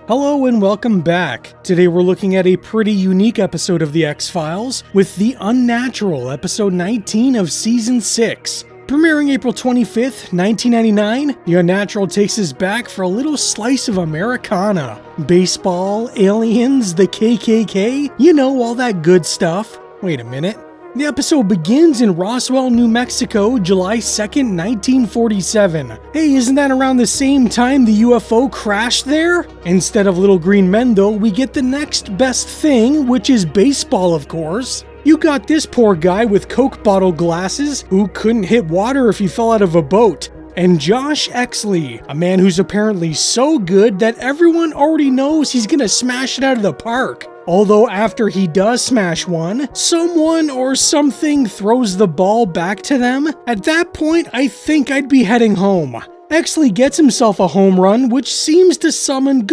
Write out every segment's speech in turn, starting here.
Hello and welcome back. Today we're looking at a pretty unique episode of The X-Files with The Unnatural, episode 19 of season 6. Premiering April 25th, 1999, The Unnatural takes us back for a little slice of Americana. Baseball, aliens, the KKK, you know, all that good stuff. Wait a minute. The episode begins in Roswell, New Mexico, July 2nd, 1947. Hey, isn't that around the same time the UFO crashed there? Instead of little green men though, we get the next best thing, which is baseball, of course. You got this poor guy with Coke bottle glasses who couldn't hit water if he fell out of a boat. And Josh Exley, a man who's apparently so good that everyone already knows he's gonna smash it out of the park. Although after he does smash one, someone or something throws the ball back to them. At that point, I think I'd be heading home. Exley gets himself a home run, which seems to summon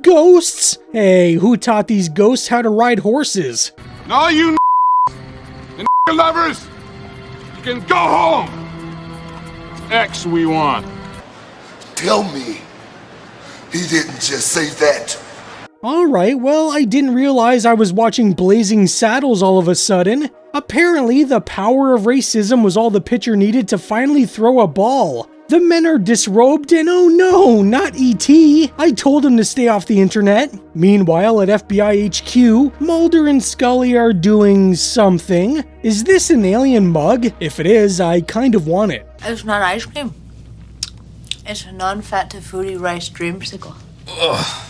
ghosts. Hey, who taught these ghosts how to ride horses? No, you the lovers, you can go home. X we want. Tell me, he didn't just say that. Alright, well, I didn't realize I was watching Blazing Saddles all of a sudden. Apparently, the power of racism was all the pitcher needed to finally throw a ball. The men are disrobed and oh no, not E.T. I told him to stay off the internet. Meanwhile, at FBI HQ, Mulder and Scully are doing something. Is this an alien mug? If it is, I kind of want it. It's not ice cream. It's a non-fat to foodie rice dreamsicle. Ugh.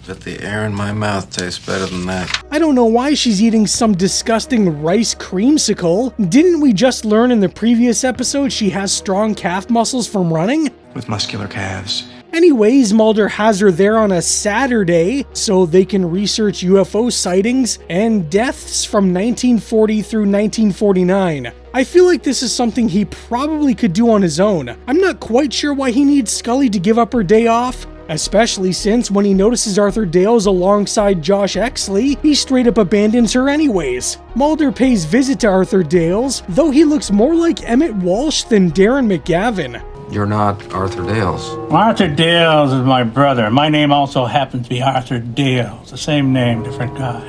But the air in my mouth tastes better than that. I don't know why she's eating some disgusting rice creamsicle. Didn't we just learn in the previous episode she has strong calf muscles from running? With muscular calves. Anyways, Mulder has her there on a Saturday so they can research UFO sightings and deaths from 1940 through 1949. I feel like this is something he probably could do on his own. I'm not quite sure why he needs Scully to give up her day off. Especially since when he notices Arthur Dales alongside Josh Exley, he straight up abandons her anyways. Mulder pays visit to Arthur Dales, though he looks more like Emmett Walsh than Darren McGavin. You're not Arthur Dales. Arthur Dales is my brother. My name also happens to be Arthur Dales. The same name, different guy.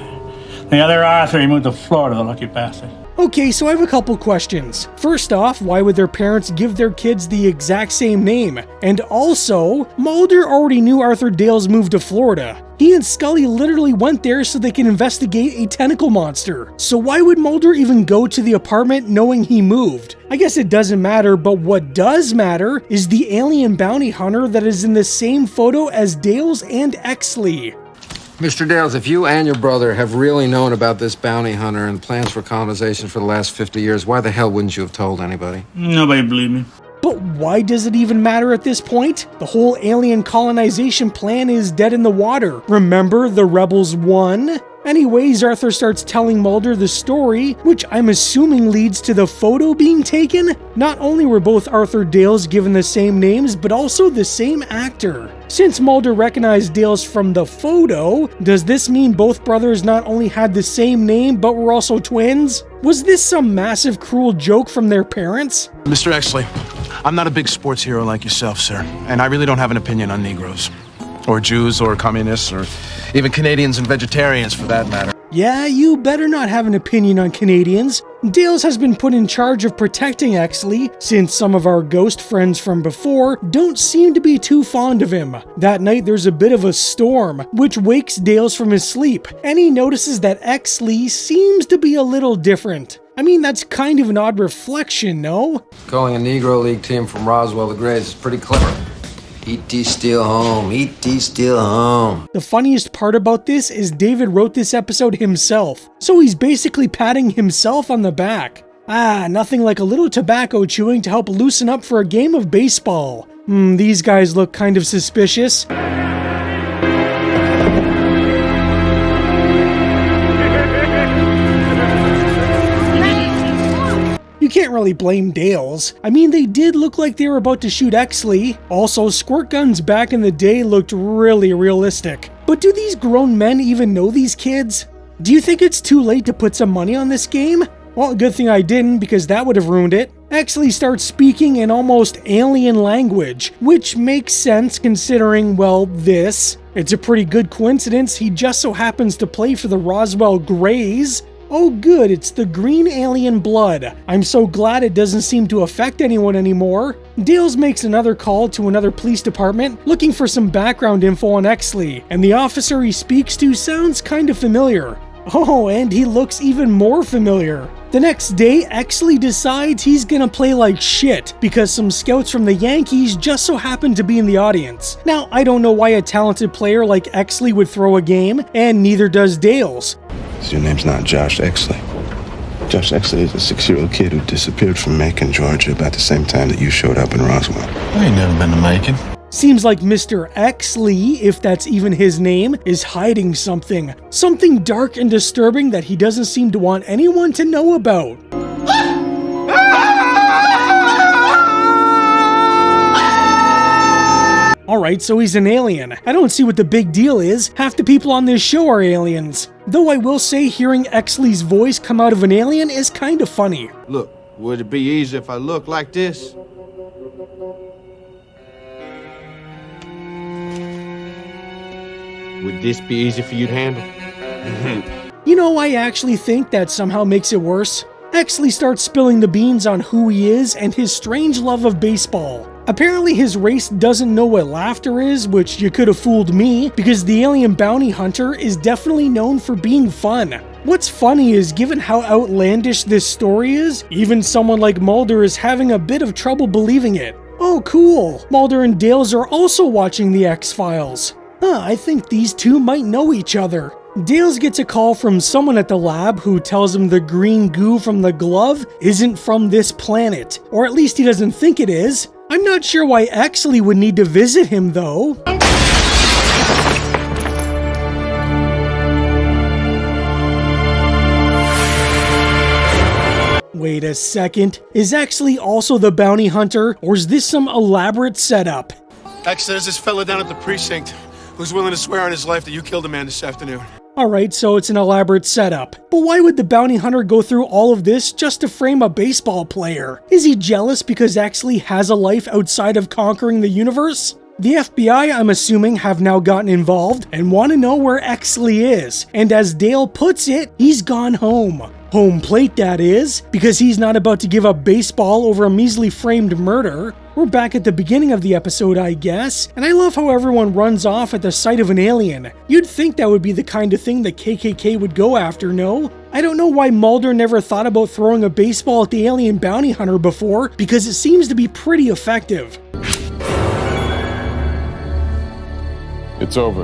The other Arthur, he moved to Florida, the lucky bastard. Okay, so I have a couple questions. First off, why would their parents give their kids the exact same name? And also, Mulder already knew Arthur Dales moved to Florida. He and Scully literally went there so they can investigate a tentacle monster. So why would Mulder even go to the apartment knowing he moved? I guess it doesn't matter, but what does matter is the alien bounty hunter that is in the same photo as Dales and Exley. Mr. Dales, if you and your brother have really known about this bounty hunter and plans for colonization for the last 50 years, why the hell wouldn't you have told anybody? Nobody believed me. But why does it even matter at this point? The whole alien colonization plan is dead in the water. Remember, the rebels won? Anyways, Arthur starts telling Mulder the story, which I'm assuming leads to the photo being taken. Not only were both Arthur Dales given the same names, but also the same actor. Since Mulder recognized Dales from the photo, does this mean both brothers not only had the same name, but were also twins? Was this some massive cruel joke from their parents? Mr. Exley, I'm not a big sports hero like yourself, sir, and I really don't have an opinion on Negroes. Or Jews, or communists, or even Canadians and vegetarians for that matter. Yeah, you better not have an opinion on Canadians. Dales has been put in charge of protecting Exley, since some of our ghost friends from before don't seem to be too fond of him. That night there's a bit of a storm, which wakes Dales from his sleep, and he notices that Exley seems to be a little different. I mean, that's kind of an odd reflection, no? Calling a Negro League team from Roswell the Grays is pretty clever. E.T. still home, E.T. still home. The funniest part about this is David wrote this episode himself, so he's basically patting himself on the back. Nothing like a little tobacco chewing to help loosen up for a game of baseball. These guys look kind of suspicious. You can't really blame Dales. I mean, they did look like they were about to shoot Exley. Also, squirt guns back in the day looked really realistic. But do these grown men even know these kids? Do you think it's too late to put some money on this game? Well, good thing I didn't, because that would have ruined it. Exley starts speaking in almost alien language, which makes sense considering, well, this. It's a pretty good coincidence he just so happens to play for the Roswell Greys. Oh good, it's the green alien blood. I'm so glad it doesn't seem to affect anyone anymore. Dales makes another call to another police department looking for some background info on Exley, and the officer he speaks to sounds kind of familiar. Oh, and he looks even more familiar. The next day, Exley decides he's gonna play like shit because some scouts from the Yankees just so happen to be in the audience. Now, I don't know why a talented player like Exley would throw a game, and neither does Dales. Your name's not Josh Exley. Josh Exley is a 6-year-old kid who disappeared from Macon, Georgia about the same time that you showed up in Roswell. I ain't never been to Macon. Seems like Mr. Exley, if that's even his name, is hiding something. Something dark and disturbing that he doesn't seem to want anyone to know about. Alright, so he's an alien. I don't see what the big deal is. Half the people on this show are aliens. Though I will say hearing Exley's voice come out of an alien is kind of funny. Look, would it be easy if I look like this? Would this be easy for you to handle? You know, I actually think that somehow makes it worse. Exley starts spilling the beans on who he is and his strange love of baseball. Apparently his race doesn't know what laughter is, which you could have fooled me, because the alien bounty hunter is definitely known for being fun. What's funny is, given how outlandish this story is, even someone like Mulder is having a bit of trouble believing it. Oh cool, Mulder and Dales are also watching the X-Files. I think these two might know each other. Dales gets a call from someone at the lab who tells him the green goo from the glove isn't from this planet, or at least he doesn't think it is. I'm not sure why Exley would need to visit him though. Wait a second, is Exley also the bounty hunter, or is this some elaborate setup? There's this fella down at the precinct who's willing to swear on his life that you killed a man this afternoon. Alright, so it's an elaborate setup. But why would the bounty hunter go through all of this just to frame a baseball player? Is he jealous because Exley has a life outside of conquering the universe? The FBI, I'm assuming, have now gotten involved and want to know where Exley is, and as Dale puts it, he's gone home. Home plate, that is, because he's not about to give up baseball over a measly framed murder. We're back at the beginning of the episode, I guess, and I love how everyone runs off at the sight of an alien. You'd think that would be the kind of thing the KKK would go after, no? I don't know why Mulder never thought about throwing a baseball at the alien bounty hunter before, because it seems to be pretty effective. It's over.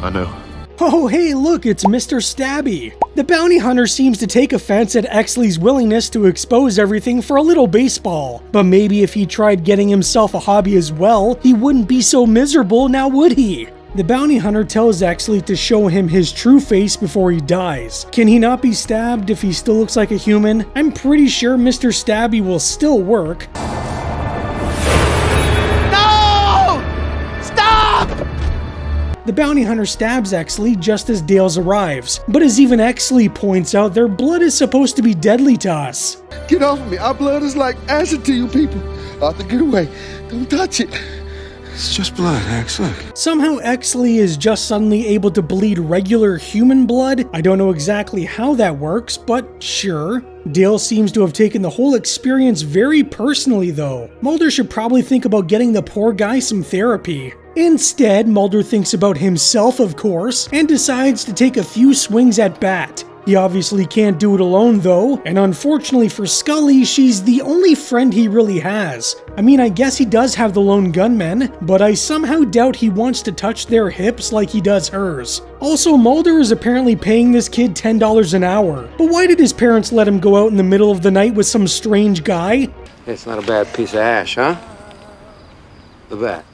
I know. Oh hey look, it's Mr. Stabby. The bounty hunter seems to take offense at Exley's willingness to expose everything for a little baseball. But maybe if he tried getting himself a hobby as well, he wouldn't be so miserable, now would he? The bounty hunter tells Exley to show him his true face before he dies. Can he not be stabbed if he still looks like a human? I'm pretty sure Mr. Stabby will still work. The bounty hunter stabs Exley just as Dales arrives, but as even Exley points out, their blood is supposed to be deadly to us. Get off of me. Our blood is like acid to you people. Arthur, get away. Don't touch it. It's just blood, X. Look. Somehow Exley is just suddenly able to bleed regular human blood. I don't know exactly how that works, but sure. Dale seems to have taken the whole experience very personally though. Mulder should probably think about getting the poor guy some therapy. Instead, Mulder thinks about himself, of course, and decides to take a few swings at bat. He obviously can't do it alone though, and unfortunately for Scully, she's the only friend he really has. I mean, I guess he does have the lone gunman, but I somehow doubt he wants to touch their hips like he does hers. Also, Mulder is apparently paying this kid $10 an hour, but why did his parents let him go out in the middle of the night with some strange guy? It's not a bad piece of ash, huh? The bat.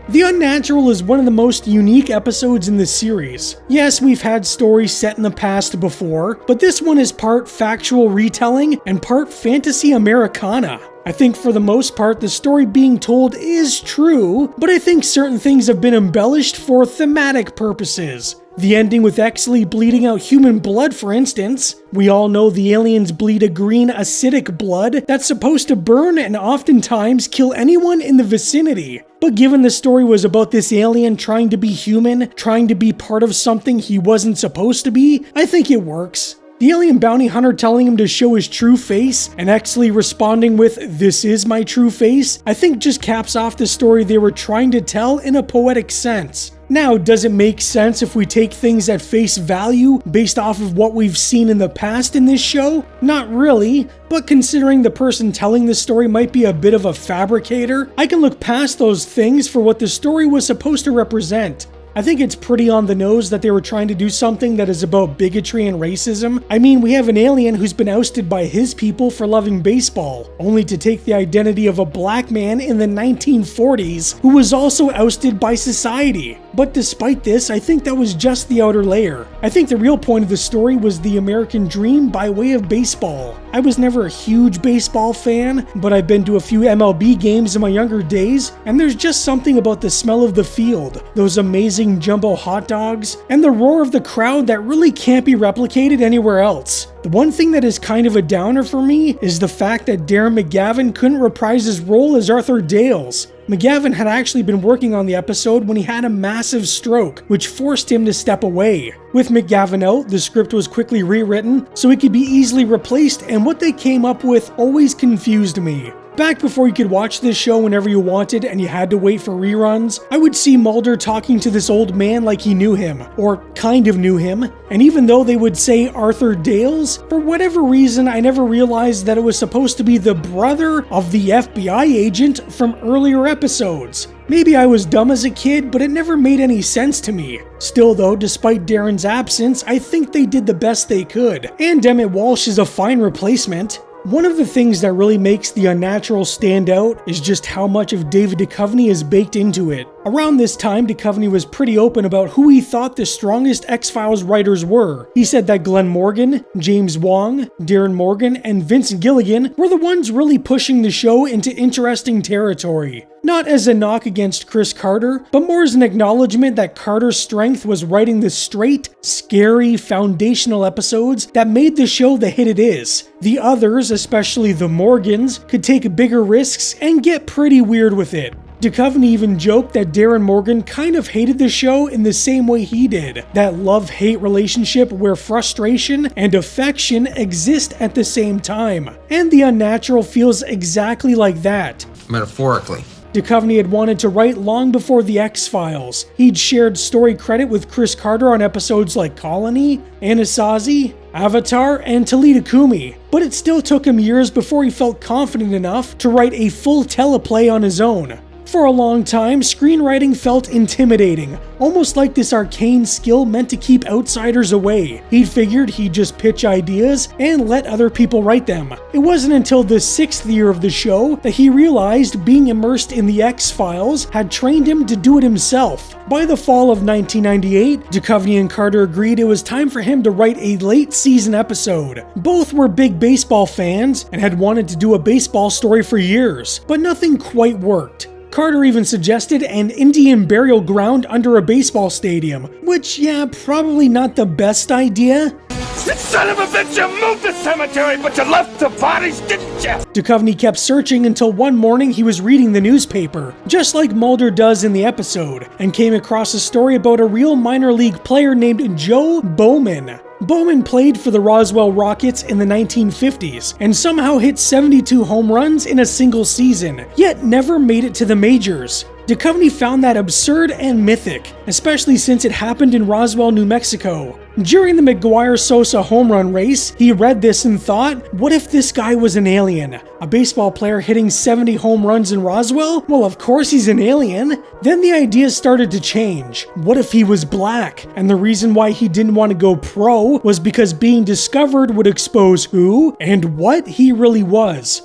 The Unnatural is one of the most unique episodes in the series. Yes, we've had stories set in the past before, but this one is part factual retelling and part fantasy Americana. I think for the most part the story being told is true, but I think certain things have been embellished for thematic purposes. The ending with Exley bleeding out human blood, for instance. We all know the aliens bleed a green acidic blood that's supposed to burn and oftentimes kill anyone in the vicinity. But given the story was about this alien trying to be human, trying to be part of something he wasn't supposed to be, I think it works. The alien bounty hunter telling him to show his true face, and Exley responding with, "This is my true face," I think just caps off the story they were trying to tell in a poetic sense. Now, does it make sense if we take things at face value based off of what we've seen in the past in this show? Not really, but considering the person telling this story might be a bit of a fabricator, I can look past those things for what the story was supposed to represent. I think it's pretty on the nose that they were trying to do something that is about bigotry and racism. I mean, we have an alien who's been ousted by his people for loving baseball, only to take the identity of a black man in the 1940s who was also ousted by society. But despite this, I think that was just the outer layer. I think the real point of the story was the American dream by way of baseball. I was never a huge baseball fan, but I've been to a few MLB games in my younger days, and there's just something about the smell of the field, those amazing jumbo hot dogs, and the roar of the crowd that really can't be replicated anywhere else. The one thing that is kind of a downer for me is the fact that Darren McGavin couldn't reprise his role as Arthur Dales. McGavin had actually been working on the episode when he had a massive stroke, which forced him to step away. With McGavin out, the script was quickly rewritten so it could be easily replaced, and what they came up with always confused me. Back before you could watch this show whenever you wanted and you had to wait for reruns, I would see Mulder talking to this old man like he knew him, or kind of knew him, and even though they would say Arthur Dales, for whatever reason I never realized that it was supposed to be the brother of the FBI agent from earlier episodes. Maybe I was dumb as a kid, but it never made any sense to me. Still though, despite Darren's absence, I think they did the best they could, and Emmett Walsh is a fine replacement. One of the things that really makes The Unnatural stand out is just how much of David Duchovny is baked into it. Around this time, Duchovny was pretty open about who he thought the strongest X-Files writers were. He said that Glenn Morgan, James Wong, Darren Morgan, and Vincent Gilligan were the ones really pushing the show into interesting territory. Not as a knock against Chris Carter, but more as an acknowledgement that Carter's strength was writing the straight, scary, foundational episodes that made the show the hit it is. The others, especially the Morgans, could take bigger risks and get pretty weird with it. Duchovny even joked that Darren Morgan kind of hated the show in the same way he did, that love-hate relationship where frustration and affection exist at the same time. And The Unnatural feels exactly like that. Metaphorically. Duchovny had wanted to write long before The X-Files. He'd shared story credit with Chris Carter on episodes like Colony, Anasazi, Avatar, and Toledo Kumi, but it still took him years before he felt confident enough to write a full teleplay on his own. For a long time, screenwriting felt intimidating, almost like this arcane skill meant to keep outsiders away. He'd figured he'd just pitch ideas and let other people write them. It wasn't until the 6th year of the show that he realized being immersed in the X-Files had trained him to do it himself. By the fall of 1998, Duchovny and Carter agreed it was time for him to write a late season episode. Both were big baseball fans and had wanted to do a baseball story for years, but nothing quite worked. Carter even suggested an Indian burial ground under a baseball stadium, which, yeah, probably not the best idea. You son of a bitch, you moved the cemetery, but you left the bodies, didn't you? Duchovny kept searching until one morning he was reading the newspaper, just like Mulder does in the episode, and came across a story about a real minor league player named Joe Bowman. Bowman played for the Roswell Rockets in the 1950s and somehow hit 72 home runs in a single season, yet never made it to the majors. Duchovny found that absurd and mythic, especially since it happened in Roswell, New Mexico. During the McGuire-Sosa home run race, he read this and thought, what if this guy was an alien? A baseball player hitting 70 home runs in Roswell? Well, of course he's an alien. Then the ideas started to change. What if he was black? And the reason why he didn't want to go pro was because being discovered would expose who and what he really was.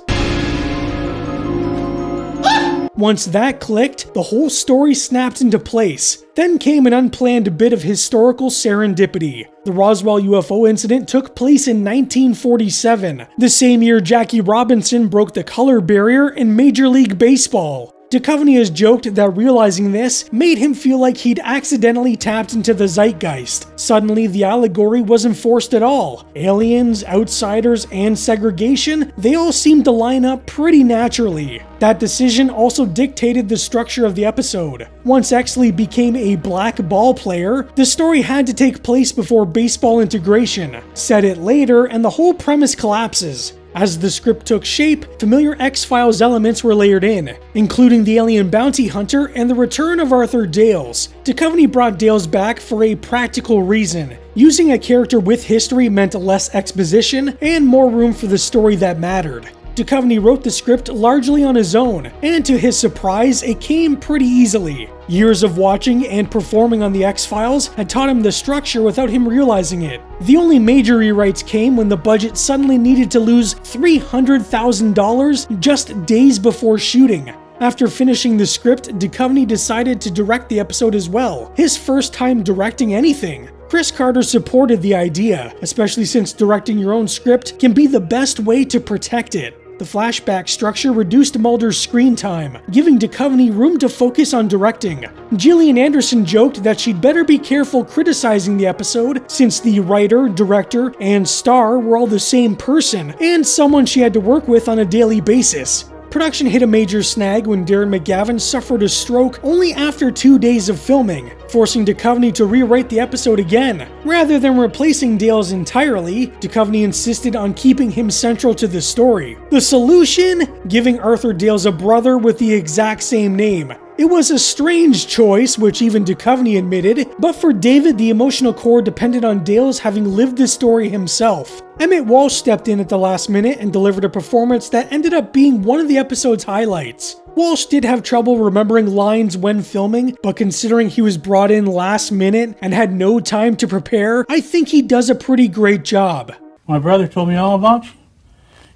Once that clicked, the whole story snapped into place. Then came an unplanned bit of historical serendipity. The Roswell UFO incident took place in 1947, the same year Jackie Robinson broke the color barrier in Major League Baseball. Duchovny has joked that realizing this made him feel like he'd accidentally tapped into the zeitgeist. Suddenly, the allegory wasn't forced at all. Aliens, outsiders, and segregation, they all seemed to line up pretty naturally. That decision also dictated the structure of the episode. Once Exley became a black ball player, the story had to take place before baseball integration. Set it later, and the whole premise collapses. As the script took shape, familiar X-Files elements were layered in, including the alien bounty hunter and the return of Arthur Dales. Duchovny brought Dales back for a practical reason. Using a character with history meant less exposition and more room for the story that mattered. Duchovny wrote the script largely on his own, and to his surprise, it came pretty easily. Years of watching and performing on The X-Files had taught him the structure without him realizing it. The only major rewrites came when the budget suddenly needed to lose $300,000 just days before shooting. After finishing the script, Duchovny decided to direct the episode as well, his first time directing anything. Chris Carter supported the idea, especially since directing your own script can be the best way to protect it. The flashback structure reduced Mulder's screen time, giving Duchovny room to focus on directing. Gillian Anderson joked that she'd better be careful criticizing the episode since the writer, director, and star were all the same person, and someone she had to work with on a daily basis. Production hit a major snag when Darren McGavin suffered a stroke only after 2 days of filming, forcing Duchovny to rewrite the episode again. Rather than replacing Dales entirely, Duchovny insisted on keeping him central to the story. The solution? Giving Arthur Dales a brother with the exact same name. It was a strange choice, which even Duchovny admitted, but for David, the emotional core depended on Dales having lived the story himself. Emmett Walsh stepped in at the last minute and delivered a performance that ended up being one of the episode's highlights. Walsh did have trouble remembering lines when filming, but considering he was brought in last minute and had no time to prepare, I think he does a pretty great job. My brother told me all about you.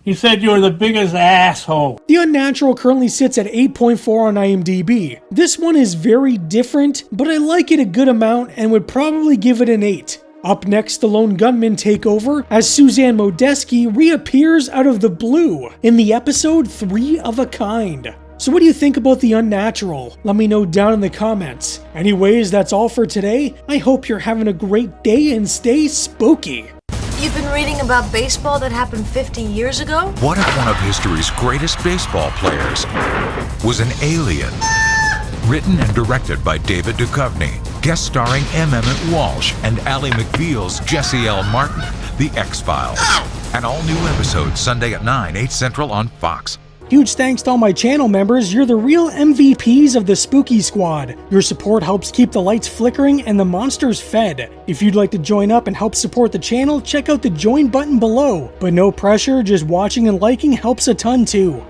He said you were the biggest asshole. The Unnatural currently sits at 8.4 on IMDb. This one is very different, but I like it a good amount and would probably give it an 8. Up next, the lone gunman take over as Suzanne Modeski reappears out of the blue in the episode 3 of a Kind. So what do you think about The Unnatural? Let me know down in the comments. Anyways, that's all for today. I hope you're having a great day and stay spooky. You've been reading about baseball that happened 50 years ago? What if one of history's greatest baseball players was an alien? Written and directed by David Duchovny. Guest starring M. Emmett Walsh and Ally McBeal's Jesse L. Martin. The X-Files. An all-new episode Sunday at 9, 8 Central on Fox. Huge thanks to all my channel members, you're the real MVPs of the Spooky Squad. Your support helps keep the lights flickering and the monsters fed. If you'd like to join up and help support the channel, check out the join button below. But no pressure, just watching and liking helps a ton too.